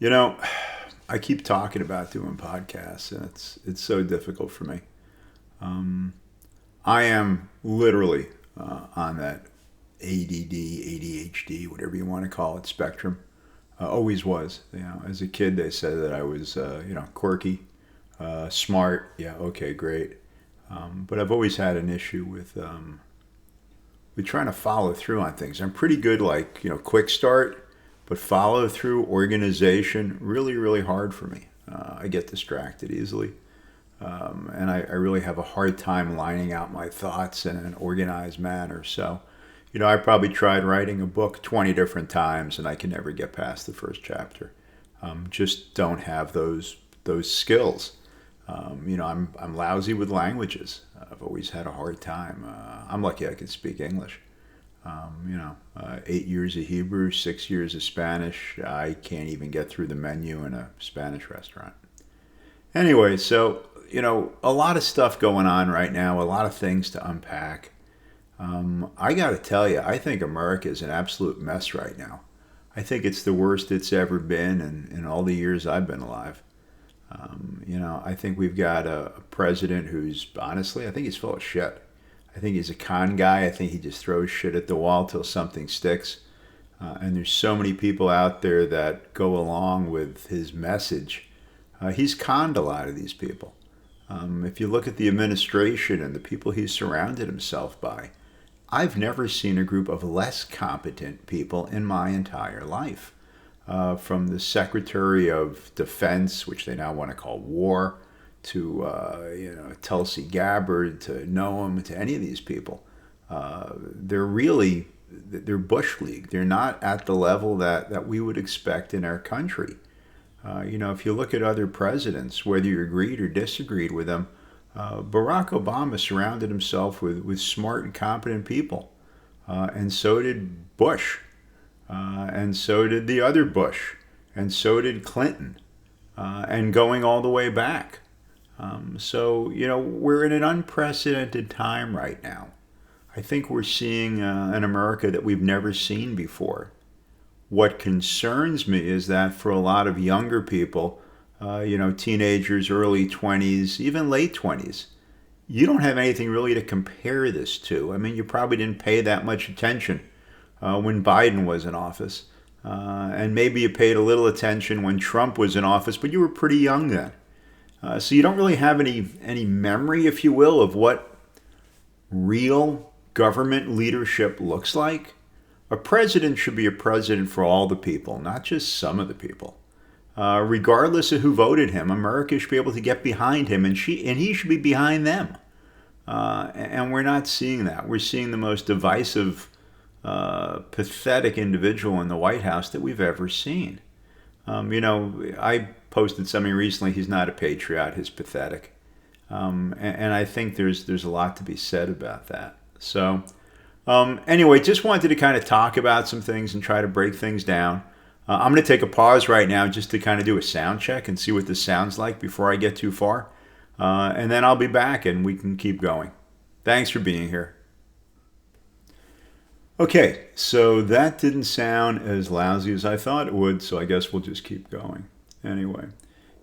You know, I keep talking about doing podcasts, and it's so difficult for me. Um, I am literally on that ADD, ADHD, whatever you want to call it, spectrum. Always was. As a kid, they said that I was, quirky, smart. Yeah, okay, great. But I've always had an issue with trying to follow through on things. I'm pretty good, like quick start, but follow through, organization, really, really hard for me. I get distracted easily. And I really have a hard time lining out my thoughts in an organized manner. So, I probably tried writing a book 20 different times, and I can never get past the first chapter. Just don't have those skills. I'm lousy with languages. I've always had a hard time. I'm lucky I can speak English. 8 years of Hebrew, 6 years of Spanish. I can't even get through the menu in a Spanish restaurant. Anyway, so, a lot of stuff going on right now, a lot of things to unpack. I got to tell you, I think America is an absolute mess right now. I think it's the worst it's ever been in all the years I've been alive. I think we've got a president who's, honestly, I think he's full of shit. I think he's a con guy. I think he just throws shit at the wall till something sticks. And there's so many people out there that go along with his message. He's conned a lot of these people. If you look at the administration and the people he's surrounded himself by, I've never seen a group of less competent people in my entire life. From the Secretary of Defense, which they now want to call War, to Tulsi Gabbard, to Noam, to any of these people, they're Bush League. They're not at the level that we would expect in our country. If you look at other presidents, whether you agreed or disagreed with them, Barack Obama surrounded himself with smart and competent people. And so did Bush. And so did the other Bush. And so did Clinton. And going all the way back. We're in an unprecedented time right now. I think we're seeing an America that we've never seen before. What concerns me is that for a lot of younger people, teenagers, early 20s, even late 20s, you don't have anything really to compare this to. I mean, you probably didn't pay that much attention when Biden was in office. And maybe you paid a little attention when Trump was in office, but you were pretty young then. So you don't really have any memory, if you will, of what real government leadership looks like. A president should be a president for all the people, not just some of the people. Regardless of who voted him, America should be able to get behind him, and he should be behind them. And we're not seeing that. We're seeing the most divisive, pathetic individual in the White House that we've ever seen. I posted something recently. He's not a patriot. He's pathetic. And I think there's a lot to be said about that. So. Anyway, just wanted to kind of talk about some things and try to break things down. I'm going to take a pause right now just to kind of do a sound check and see what this sounds like before I get too far. And then I'll be back and we can keep going. Thanks for being here. Okay, so that didn't sound as lousy as I thought it would, so I guess we'll just keep going. Anyway,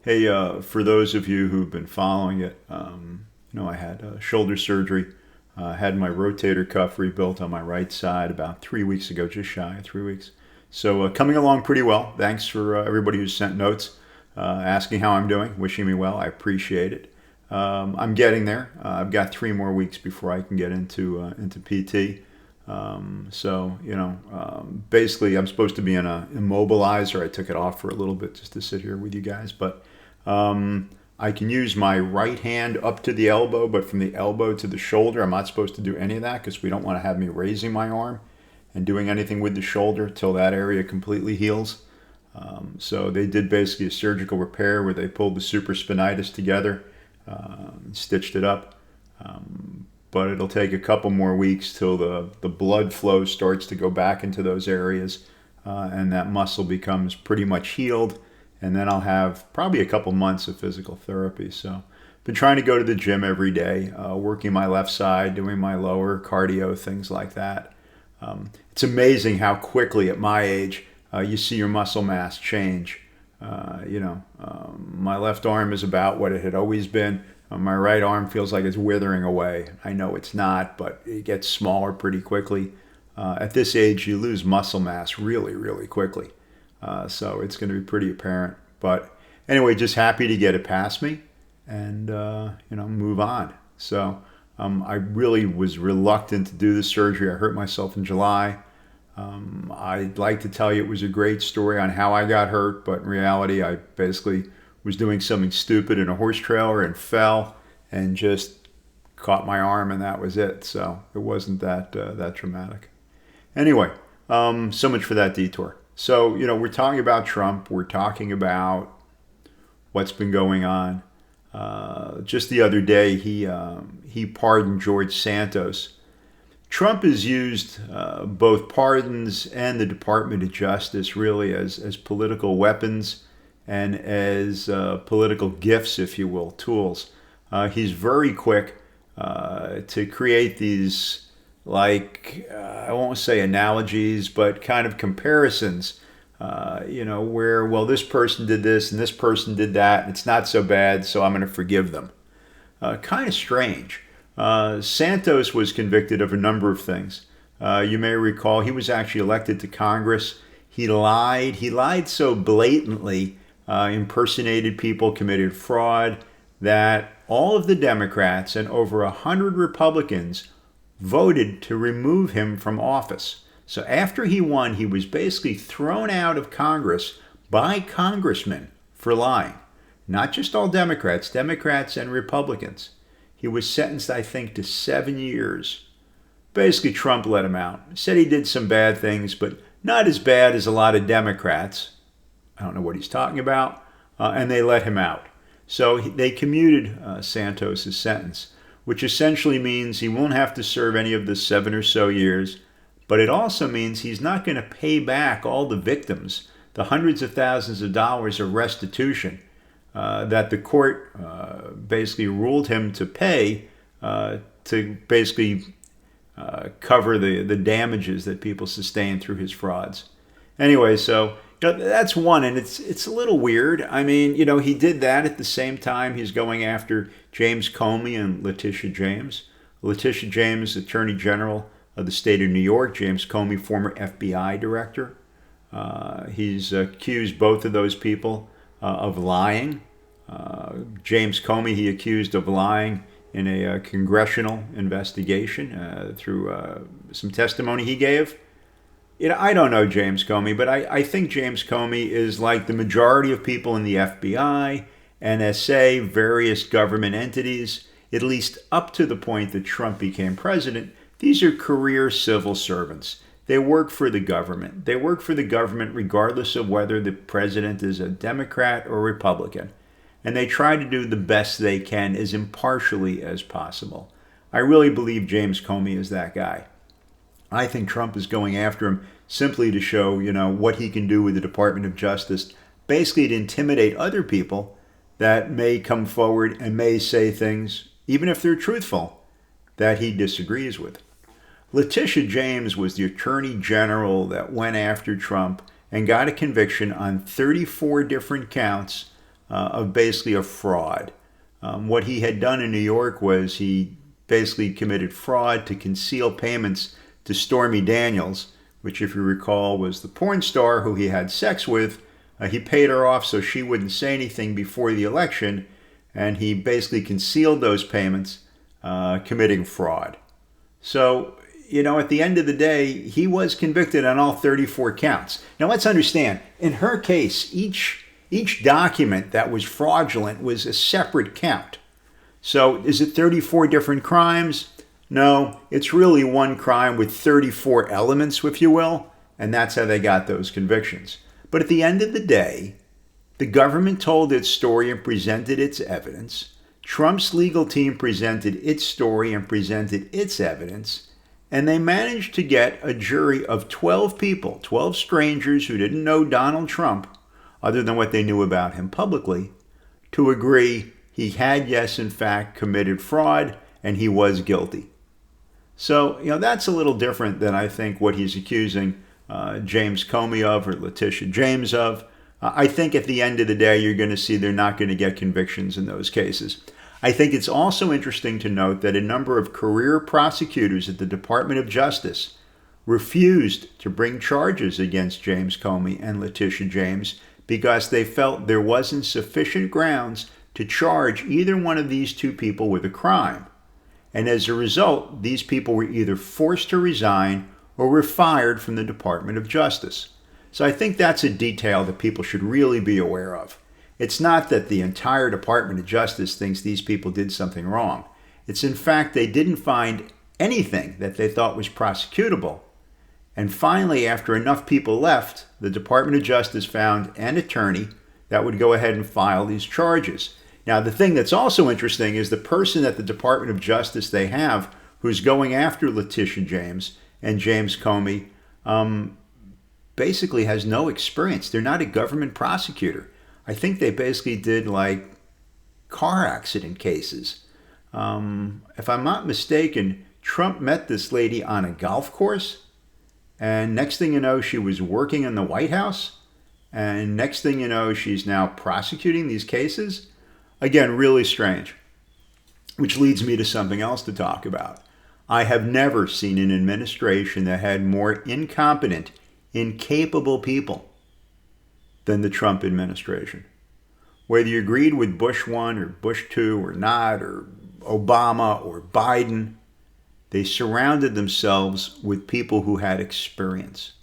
hey, for those of you who've been following it, I had shoulder surgery. Had my rotator cuff rebuilt on my right side about 3 weeks ago, just shy of 3 weeks. So coming along pretty well. Thanks for everybody who sent notes, asking how I'm doing, wishing me well. I appreciate it. I'm getting there. I've got 3 more weeks before I can get into PT. Basically I'm supposed to be in a immobilizer. I took it off for a little bit just to sit here with you guys, but I can use my right hand up to the elbow, but from the elbow to the shoulder, I'm not supposed to do any of that because we don't want to have me raising my arm and doing anything with the shoulder till that area completely heals. So they did basically a surgical repair where they pulled the supraspinatus together, stitched it up. But it'll take a couple more weeks till the blood flow starts to go back into those areas and that muscle becomes pretty much healed. And then I'll have probably a couple months of physical therapy. So been trying to go to the gym every day, working my left side, doing my lower, cardio, things like that. It's amazing how quickly at my age you see your muscle mass change. My left arm is about what it had always been. My right arm feels like it's withering away. I know it's not, but it gets smaller pretty quickly. At this age, you lose muscle mass really, really quickly. So it's going to be pretty apparent. But anyway, just happy to get it past me and, move on. So I really was reluctant to do the surgery. I hurt myself in July. I'd like to tell you it was a great story on how I got hurt, but in reality, I basically was doing something stupid in a horse trailer and fell and just caught my arm, and that was it. So it wasn't that dramatic. Anyway, so much for that detour. So, we're talking about Trump. We're talking about what's been going on. Just the other day, he pardoned George Santos. Trump has used both pardons and the Department of Justice really as political weapons and as political gifts, if you will, tools. He's very quick to create these, I won't say analogies, but kind of comparisons, where, well, this person did this and this person did that, and it's not so bad, so I'm going to forgive them. Kind of strange. Santos was convicted of a number of things. You may recall he was actually elected to Congress. He lied. He lied so blatantly, impersonated people, committed fraud, that all of the Democrats and over 100 Republicans voted to remove him from office. So after he won, he was basically thrown out of Congress by congressmen for lying. Not just all Democrats, Democrats and Republicans. He was sentenced, I think, to 7 years. Basically, Trump let him out. Said he did some bad things, but not as bad as a lot of Democrats. I don't know what he's talking about. And they let him out. So they commuted Santos's sentence, which essentially means he won't have to serve any of the 7 or so years. But it also means he's not going to pay back all the victims, the hundreds of thousands of dollars of restitution that the court basically ruled him to pay to basically cover the damages that people sustained through his frauds. Anyway, so that's one, and it's a little weird. I mean, he did that at the same time he's going after James Comey and Letitia James. Letitia James, Attorney General of the state of New York. James Comey, former FBI director. He's accused both of those people of lying. James Comey, he accused of lying in a congressional investigation through some testimony he gave. I don't know James Comey, but I think James Comey is like the majority of people in the FBI, NSA, various government entities, at least up to the point that Trump became president. These are career civil servants. They work for the government. They work for the government regardless of whether the president is a Democrat or Republican. And they try to do the best they can as impartially as possible. I really believe James Comey is that guy. I think Trump is going after him simply to show, what he can do with the Department of Justice, basically to intimidate other people that may come forward and may say things, even if they're truthful, that he disagrees with. Letitia James was the Attorney General that went after Trump and got a conviction on 34 different counts of basically a fraud. What he had done in New York was he basically committed fraud to conceal payments to Stormy Daniels, which, if you recall, was the porn star who he had sex with. He paid her off so she wouldn't say anything before the election, and he basically concealed those payments, committing fraud. So, at the end of the day, he was convicted on all 34 counts. Now, let's understand, in her case, each document that was fraudulent was a separate count. So, is it 34 different crimes? No, it's really one crime with 34 elements, if you will, and that's how they got those convictions. But at the end of the day, the government told its story and presented its evidence. Trump's legal team presented its story and presented its evidence, and they managed to get a jury of 12 people, 12 strangers who didn't know Donald Trump, other than what they knew about him publicly, to agree he had, yes, in fact, committed fraud, and he was guilty. So, that's a little different than I think what he's accusing James Comey of or Letitia James of. I think at the end of the day, you're going to see they're not going to get convictions in those cases. I think it's also interesting to note that a number of career prosecutors at the Department of Justice refused to bring charges against James Comey and Letitia James because they felt there wasn't sufficient grounds to charge either one of these two people with a crime. And as a result, these people were either forced to resign or were fired from the Department of Justice. So I think that's a detail that people should really be aware of. It's not that the entire Department of Justice thinks these people did something wrong. It's in fact they didn't find anything that they thought was prosecutable. And finally, after enough people left, the Department of Justice found an attorney that would go ahead and file these charges. Now, the thing that's also interesting is the person at the Department of Justice they have who's going after Letitia James and James Comey basically has no experience. They're not a government prosecutor. I think they basically did like car accident cases. If I'm not mistaken, Trump met this lady on a golf course, and next thing you know, she was working in the White House, and next thing you know, she's now prosecuting these cases. Again, really strange, which leads me to something else to talk about. I have never seen an administration that had more incompetent, incapable people than the Trump administration. Whether you agreed with Bush 1 or Bush 2 or not, or Obama or Biden, they surrounded themselves with people who had experience.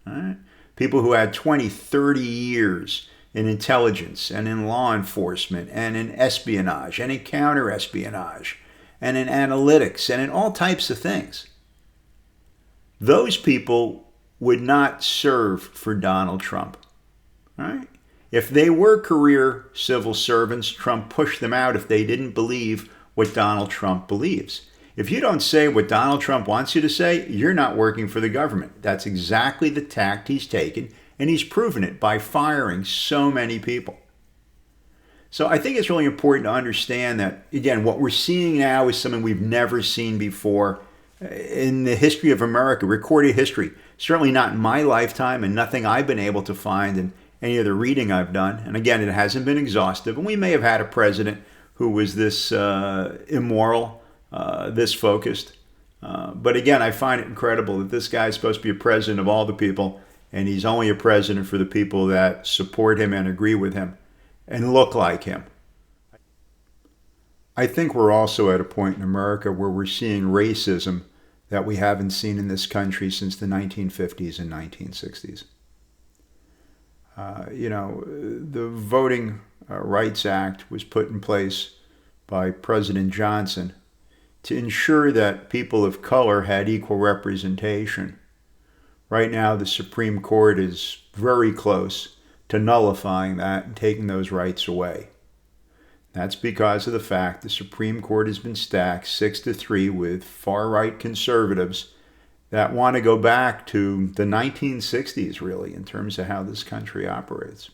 All right? People who had 20, 30 years in intelligence and in law enforcement and in espionage and in counter-espionage and in analytics and in all types of things. Those people would not serve for Donald Trump. Right? If they were career civil servants, Trump pushed them out if they didn't believe what Donald Trump believes. If you don't say what Donald Trump wants you to say, you're not working for the government. That's exactly the tact he's taken, and he's proven it by firing so many people. So I think it's really important to understand that, again, what we're seeing now is something we've never seen before in the history of America, recorded history. Certainly not in my lifetime, and nothing I've been able to find in any of the reading I've done. And again, it hasn't been exhaustive. And we may have had a president who was this immoral, this focused. But again, I find it incredible that this guy is supposed to be a president of all the people, and he's only a president for the people that support him and agree with him and look like him. I think we're also at a point in America where we're seeing racism that we haven't seen in this country since the 1950s and 1960s. The Voting Rights Act was put in place by President Johnson to ensure that people of color had equal representation. Right now, the Supreme Court is very close to nullifying that and taking those rights away. That's because of the fact the Supreme Court has been stacked 6-3 with far-right conservatives that want to go back to the 1960s, really, in terms of how this country operates.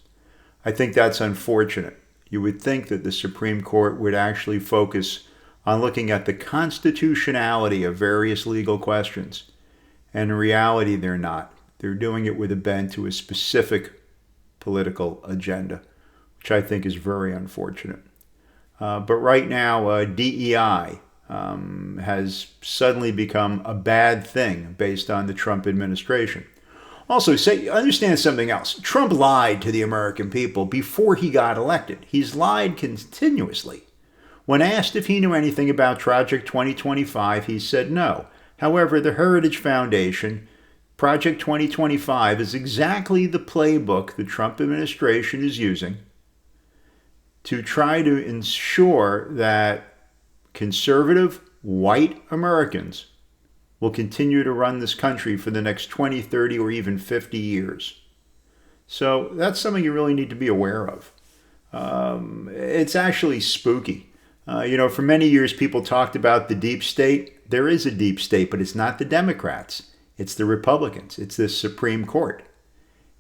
I think that's unfortunate. You would think that the Supreme Court would actually focus on looking at the constitutionality of various legal questions. And in reality, they're not. They're doing it with a bent to a specific political agenda, which I think is very unfortunate. But right now, DEI has suddenly become a bad thing based on the Trump administration. Also, understand something else. Trump lied to the American people before he got elected. He's lied continuously. When asked if he knew anything about Project 2025, he said no. However, the Heritage Foundation, Project 2025, is exactly the playbook the Trump administration is using to try to ensure that conservative white Americans will continue to run this country for the next 20, 30, or even 50 years. So that's something you really need to be aware of. It's actually spooky. For many years, people talked about the deep state. There is a deep state, but it's not the Democrats. It's the Republicans. It's the Supreme Court.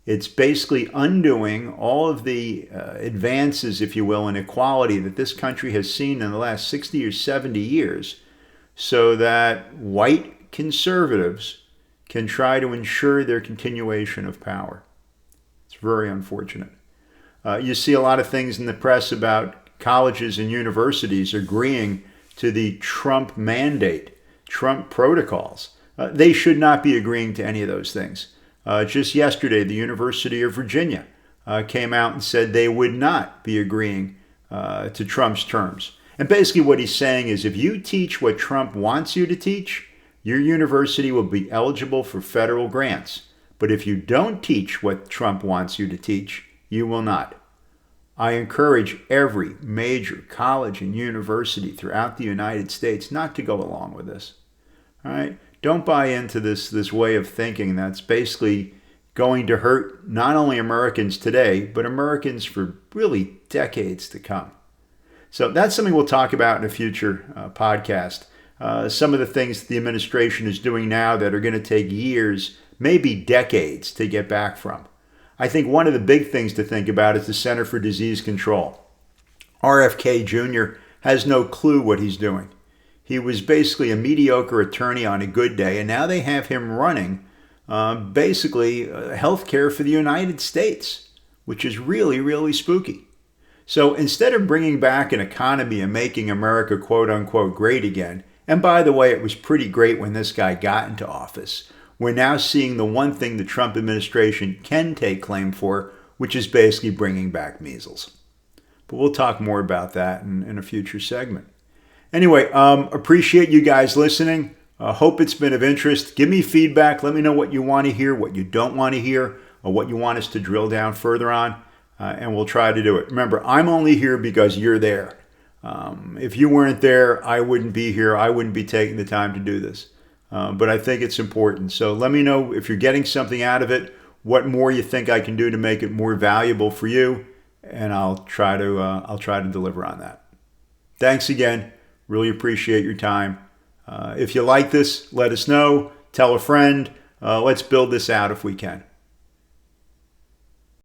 It's basically undoing all of the advances, if you will, in equality that this country has seen in the last 60 or 70 years, so that white conservatives can try to ensure their continuation of power. It's It's very unfortunate. You see a lot of things in the press about colleges and universities agreeing to the Trump mandate, Trump protocols. They should not be agreeing to any of those things. Just yesterday, the University of Virginia came out and said they would not be agreeing to Trump's terms. And basically what he's saying is if you teach what Trump wants you to teach, your university will be eligible for federal grants. But if you don't teach what Trump wants you to teach, you will not. I encourage every major college and university throughout the United States not to go along with this. All right? Don't buy into this way of thinking that's basically going to hurt not only Americans today, but Americans for really decades to come. So that's something we'll talk about in a future podcast. Some of the things the administration is doing now that are going to take years, maybe decades to get back from. I think one of the big things to think about is the Center for Disease Control. RFK Jr. has no clue what he's doing. He was basically a mediocre attorney on a good day, and now they have him running basically health care for the United States, which is really, really spooky. So instead of bringing back an economy and making America quote unquote great again, and by the way, it was pretty great when this guy got into office, we're now seeing the one thing the Trump administration can take claim for, which is basically bringing back measles. But we'll talk more about that in a future segment. Anyway, appreciate you guys listening. Hope it's been of interest. Give me feedback. Let me know what you want to hear, what you don't want to hear, or what you want us to drill down further on, and we'll try to do it. Remember, I'm only here because you're there. If you weren't there, I wouldn't be here. I wouldn't be taking the time to do this. But I think it's important. So let me know if you're getting something out of it, what more you think I can do to make it more valuable for you, and I'll try to deliver on that. Thanks again. Really appreciate your time. If you like this, let us know. Tell a friend. Let's build this out if we can.